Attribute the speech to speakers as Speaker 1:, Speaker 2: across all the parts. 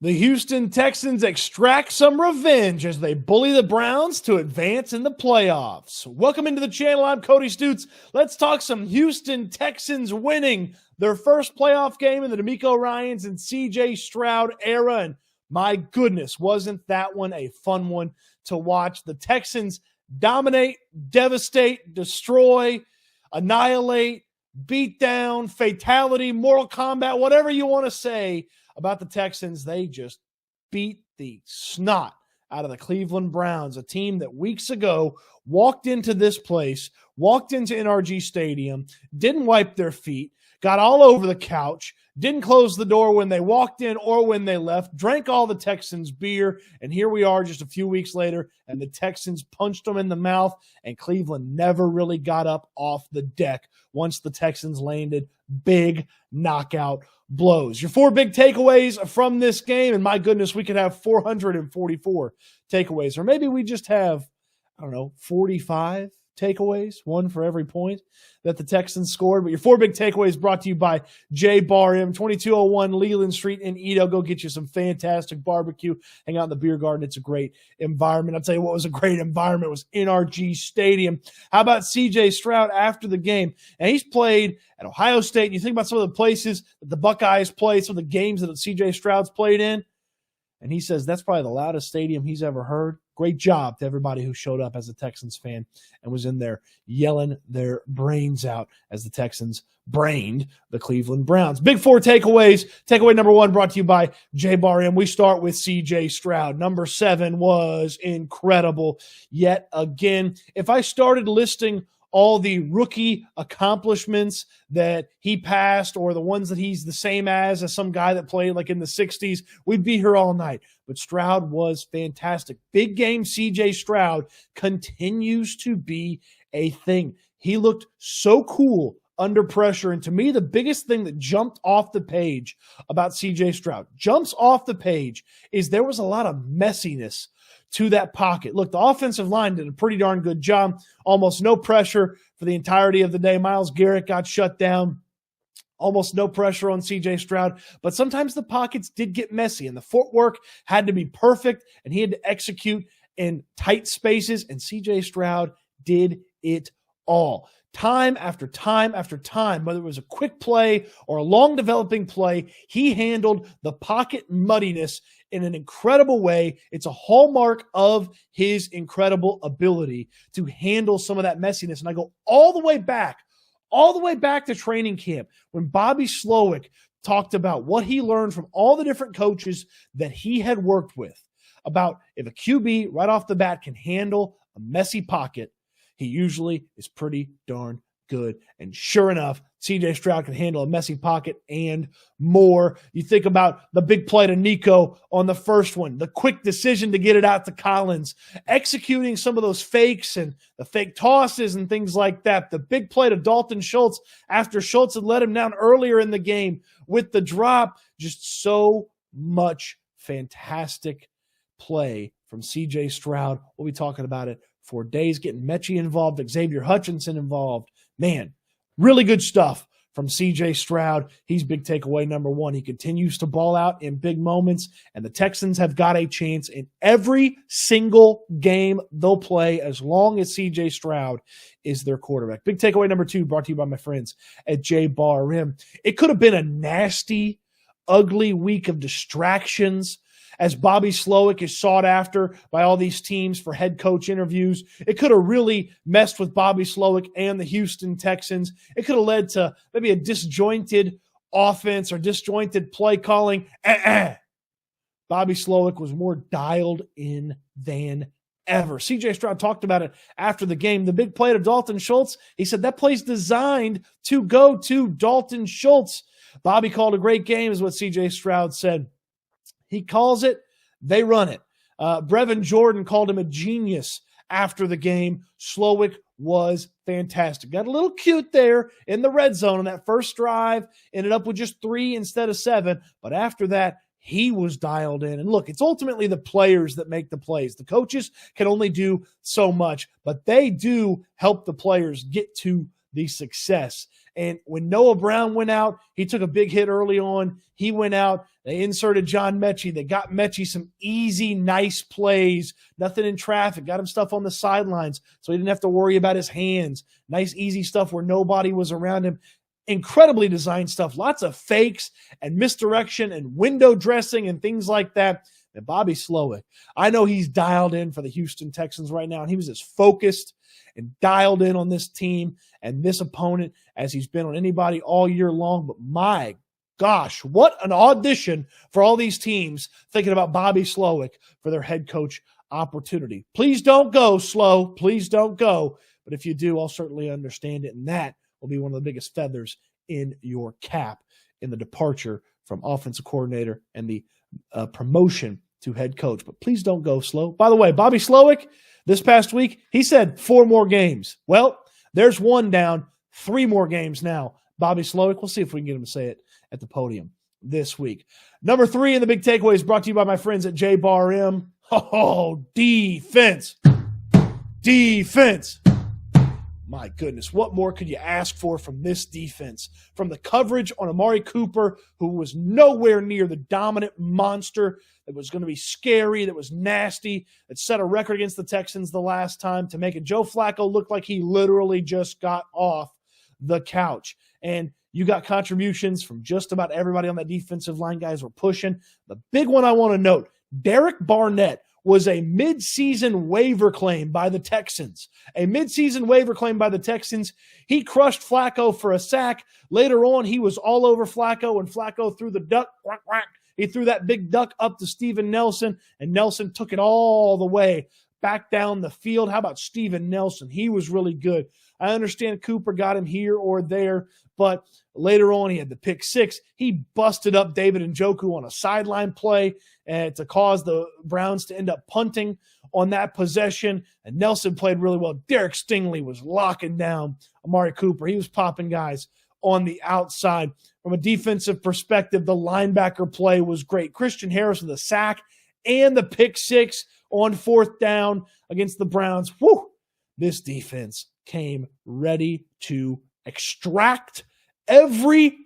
Speaker 1: The Houston Texans extract some revenge as they bully the Browns to advance in the playoffs. Welcome into the channel. I'm Cody Stoots. Let's talk some Houston Texans winning their first playoff game in the DeMeco Ryans and CJ Stroud era. And my goodness, wasn't that one a fun one to watch? The Texans dominate, devastate, destroy, annihilate, beat down, fatality, Mortal Kombat, whatever you want to say about the Texans. They just beat the snot out of the Cleveland Browns, a team that weeks ago walked into this place, walked into NRG Stadium, didn't wipe their feet, got all over the couch, didn't close the door when they walked in or when they left, drank all the Texans beer, and here we are just a few weeks later, and the Texans punched them in the mouth, and Cleveland never really got up off the deck once the Texans landed big knockout blows. Your four big takeaways from this game, and my goodness, we could have 444 takeaways, or maybe we just have, 45 takeaways, one for every point that the Texans scored. But your four big takeaways brought to you by J Bar M, 2201 Leland Street in Edo. Go get you some fantastic barbecue. Hang out in the beer garden. It's a great environment. I'll tell you what was a great environment. It was NRG Stadium. How about CJ Stroud after the game? And he's played at Ohio State. And you think about some of the places that the Buckeyes played, some of the games that CJ Stroud's played in, and he says that's probably the loudest stadium he's ever heard. Great job to everybody who showed up as a Texans fan and was in there yelling their brains out as the Texans brained the Cleveland Browns. Big four takeaways. Takeaway number one brought to you by J Bar M. We start with CJ Stroud. Number 7 was incredible yet again. If I started listing all the rookie accomplishments that he passed or the ones that he's the same as some guy that played like in the 60s, we'd be here all night. But Stroud was fantastic. Big game CJ Stroud continues to be a thing. He looked so cool under pressure. And to me, the biggest thing that jumped off the page about CJ Stroud, jumps off the page, is there was a lot of messiness to that pocket. Look, the offensive line did a pretty darn good job. Almost no pressure for the entirety of the day. Myles Garrett got shut down. Almost no pressure on CJ Stroud. But sometimes the pockets did get messy, and the footwork had to be perfect, and he had to execute in tight spaces, and CJ Stroud did it all. Time after time after time, whether it was a quick play or a long developing play, he handled the pocket muddiness in an incredible way. It's a hallmark of his incredible ability to handle some of that messiness. And I go all the way back to training camp when Bobby Slowick talked about what he learned from all the different coaches that he had worked with about if a QB right off the bat can handle a messy pocket, he usually is pretty darn good. And sure enough, CJ Stroud can handle a messy pocket and more. You think about the big play to Nico on the first one, the quick decision to get it out to Collins, executing some of those fakes and the fake tosses and things like that. The big play to Dalton Schultz after Schultz had let him down earlier in the game with the drop. Just so much fantastic play from CJ Stroud. We'll be talking about it for days, getting Mechie involved, Xavier Hutchinson involved. Man, really good stuff from CJ Stroud. He's big takeaway number 1. He continues to ball out in big moments, and the Texans have got a chance in every single game they'll play as long as CJ Stroud is their quarterback. Big takeaway number 2 brought to you by my friends at J Bar M. It could have been a nasty, ugly week of distractions as Bobby Slowick is sought after by all these teams for head coach interviews. It could have really messed with Bobby Slowick and the Houston Texans. It could have led to maybe a disjointed offense or disjointed play calling. Bobby Slowick was more dialed in than ever. CJ Stroud talked about it after the game. The big play to Dalton Schultz, he said that play's designed to go to Dalton Schultz. Bobby called a great game is what CJ Stroud said. He calls it, they run it. Brevin Jordan called him a genius after the game. Slowick was fantastic. Got a little cute there in the red zone on that first drive. Ended up with just 3 instead of 7. But after that, he was dialed in. And look, it's ultimately the players that make the plays. The coaches can only do so much, but they do help the players get to the success. And when Noah Brown went out, he took a big hit early on. He went out. They inserted John Mechie. They got Mechie some easy, nice plays, nothing in traffic, got him stuff on the sidelines so he didn't have to worry about his hands. Nice, easy stuff where nobody was around him. Incredibly designed stuff. Lots of fakes and misdirection and window dressing and things like that. And Bobby Slowick, I know he's dialed in for the Houston Texans right now, and he was as focused and dialed in on this team and this opponent as he's been on anybody all year long. But my gosh, what an audition for all these teams thinking about Bobby Slowick for their head coach opportunity. Please don't go, Slow. Please don't go. But if you do, I'll certainly understand it, and that will be one of the biggest feathers in your cap in the departure from offensive coordinator and the promotion to head coach. But please don't go, Slow. By the way, Bobby Slowick, this past week, he said 4 more games. Well, there's 1 down, 3 more games now. Bobby Slowick, we'll see if we can get him to say it at the podium this week. Number 3 in the big takeaway is brought to you by my friends at J Bar M. Oh, defense. Defense. My goodness, what more could you ask for from this defense? From the coverage on Amari Cooper, who was nowhere near the dominant monster that was going to be scary, that was nasty, that set a record against the Texans the last time, to make it Joe Flacco look like he literally just got off the couch. And you got contributions from just about everybody on that defensive line. Guys were pushing. The big one I want to note, Derek Barnett was a midseason waiver claim by the Texans. A midseason waiver claim by the Texans. He crushed Flacco for a sack. Later on, he was all over Flacco, and Flacco threw the duck. Quack, quack. He threw that big duck up to Steven Nelson, and Nelson took it all the way back down the field. How about Steven Nelson? He was really good. I understand Cooper got him here or there, but later on he had the pick 6. He busted up David Njoku on a sideline play to cause the Browns to end up punting on that possession, and Nelson played really well. Derek Stingley was locking down Amari Cooper. He was popping guys on the outside. From a defensive perspective, the linebacker play was great. Christian Harris with a sack and the pick 6 on 4th down against the Browns. Whew, this defense came ready to extract every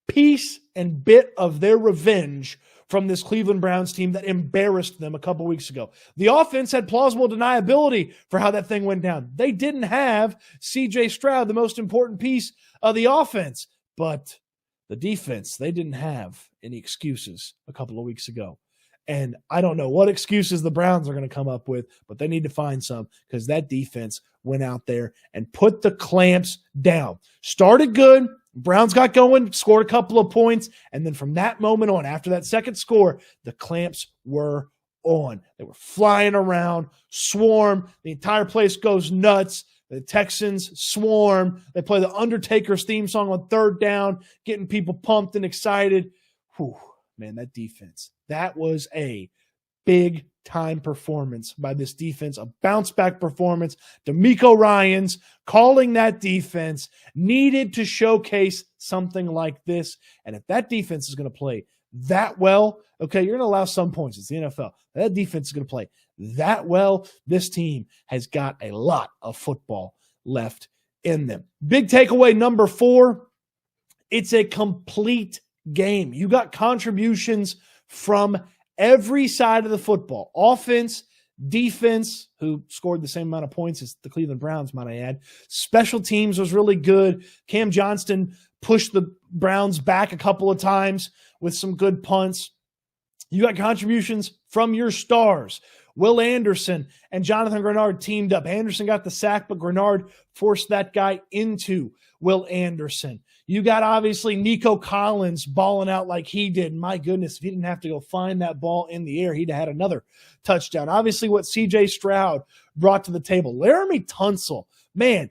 Speaker 1: piece and bit of their revenge from this Cleveland Browns team that embarrassed them a couple weeks ago. The offense had plausible deniability for how that thing went down. They didn't have C.J. Stroud, the most important piece of the offense, but the defense, they didn't have any excuses a couple of weeks ago. And I don't know what excuses the Browns are going to come up with, but they need to find some, because that defense went out there and put the clamps down. Started good. Browns got going, scored a couple of points, and then from that moment on, after that second score, the clamps were on. They were flying around, swarm. The entire place goes nuts. The Texans swarm. They play the Undertaker's theme song on 3rd down, getting people pumped and excited. Whew, man, that defense. That was a big-time performance by this defense, a bounce-back performance. DeMeco Ryans calling that defense needed to showcase something like this. And if that defense is going to play that well, okay, you're going to allow some points. It's the NFL. That defense is going to play that well. This team has got a lot of football left in them. Big takeaway number 4, it's a complete game. You got contributions from every side of the football. Offense, defense, who scored the same amount of points as the Cleveland Browns, might I add. Special teams was really good. Cam Johnston pushed the Browns back a couple of times with some good punts. You got contributions from your stars. Will Anderson and Jonathan Grenard teamed up. Anderson got the sack, but Grenard forced that guy into Will Anderson. You got, obviously, Nico Collins balling out like he did. My goodness, if he didn't have to go find that ball in the air, he'd have had another touchdown. Obviously, what C.J. Stroud brought to the table. Laramie Tunsil, man,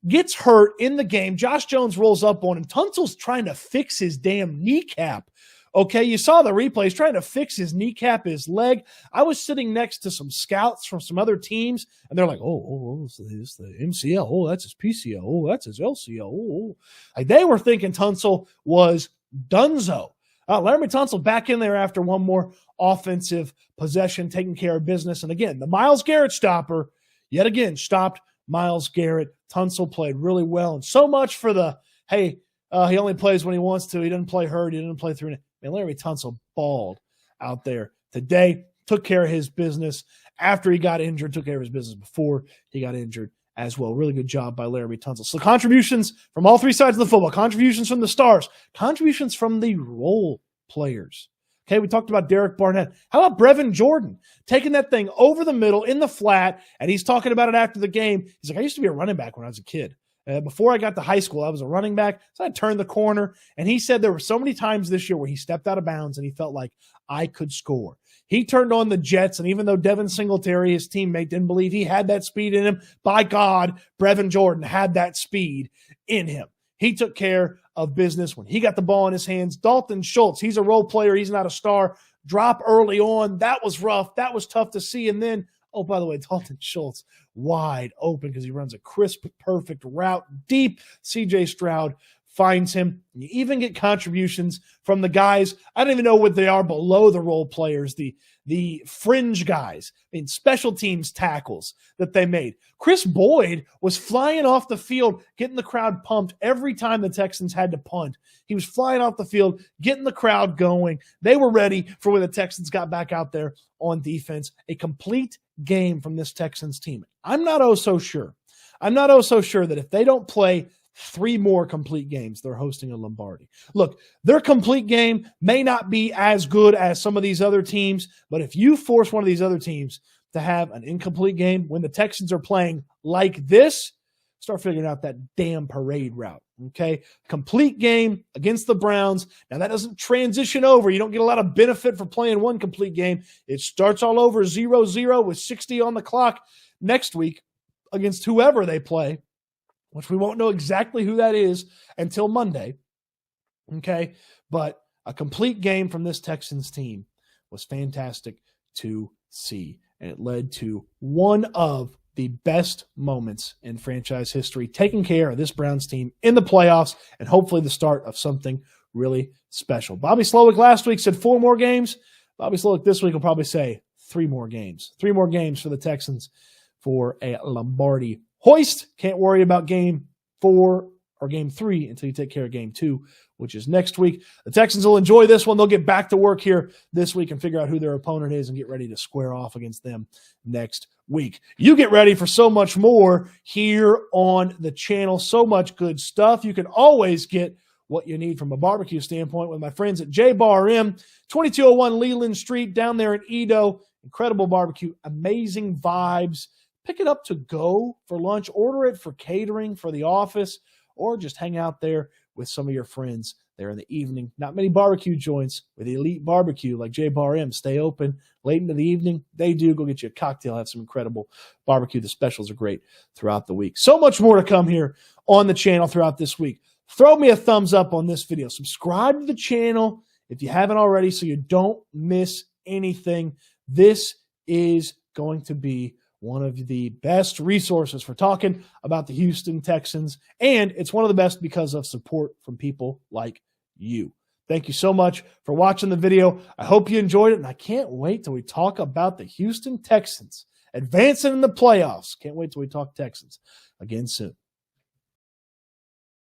Speaker 1: gets hurt in the game. Josh Jones rolls up on him. Tunsil's trying to fix his damn kneecap. Okay, you saw the replay. He's trying to fix his kneecap, his leg. I was sitting next to some scouts from some other teams, and they're like, it's the MCL. Oh, that's his PCL. Oh, that's his LCL. Oh. Like, they were thinking Tunsil was donezo. Laramie Tunsil back in there after one more offensive possession, taking care of business. And again, the Myles Garrett stopper, yet again, stopped Myles Garrett. Tunsil played really well. And so much for the, hey, He only plays when he wants to. He doesn't play hurt. He doesn't play through. Man, Larry Tunsil balled out there today. Took care of his business after he got injured. Took care of his business before he got injured as well. Really good job by Larry Tunsil. So contributions from all three sides of the football. Contributions from the stars. Contributions from the role players. Okay, we talked about Derek Barnett. How about Brevin Jordan taking that thing over the middle in the flat, and he's talking about it after the game. He's like, I used to be a running back when I was a kid. Before I got to high school, I was a running back, so I turned the corner, and he said there were so many times this year where he stepped out of bounds and he felt like I could score. He turned on the Jets, and even though Devin Singletary, his teammate, didn't believe he had that speed in him, by God, Brevin Jordan had that speed in him. He took care of business when he got the ball in his hands. Dalton Schultz, he's a role player. He's not a star. Drop early on. That was rough. That was tough to see. And then, oh, by the way, Dalton Schultz wide open because he runs a crisp, perfect route deep. CJ Stroud finds him. You even get contributions from the guys. I don't even know what they are below the role players, the fringe guys, special teams tackles that they made. Chris Boyd was flying off the field, getting the crowd pumped every time the Texans had to punt. He was flying off the field, getting the crowd going. They were ready for when the Texans got back out there on defense. A complete game from this Texans team. I'm not so sure that if they don't play 3 more complete games, they're hosting a Lombardi. Look, their complete game may not be as good as some of these other teams, but if you force one of these other teams to have an incomplete game when the Texans are playing like this, start figuring out that damn parade route, okay? Complete game against the Browns. Now, that doesn't transition over. You don't get a lot of benefit for playing one complete game. It starts all over 0-0 with 60 on the clock next week against whoever they play, which we won't know exactly who that is until Monday, okay? But a complete game from this Texans team was fantastic to see, and it led to one of the best moments in franchise history, taking care of this Browns team in the playoffs and hopefully the start of something really special. Bobby Slowick last week said 4 more games. Bobby Slowick this week will probably say 3 more games. 3 more games for the Texans for a Lombardi hoist. Can't worry about game 4 or game 3 until you take care of game 2, which is next week. The Texans will enjoy this one. They'll get back to work here this week and figure out who their opponent is and get ready to square off against them next week. You get ready for so much more here on the channel. So much good stuff. You can always get what you need from a barbecue standpoint with my friends at J Bar M, 2201 Leland Street down there in Edo. Incredible barbecue, amazing vibes. Pick it up to go for lunch, order it for catering for the office, or just hang out there with some of your friends there in the evening. Not many barbecue joints with elite barbecue like J Bar M stay open late into the evening. They do. Go get you a cocktail, have some incredible barbecue. The specials are great throughout the week. So much more to come here on the channel throughout this week. Throw me a thumbs up on this video. Subscribe to the channel if you haven't already so you don't miss anything. This is going to be one of the best resources for talking about the Houston Texans, and it's one of the best because of support from people like you. Thank you so much for watching the video. I hope you enjoyed it, and I can't wait till we talk about the Houston Texans advancing in the playoffs. Can't wait till we talk Texans again soon.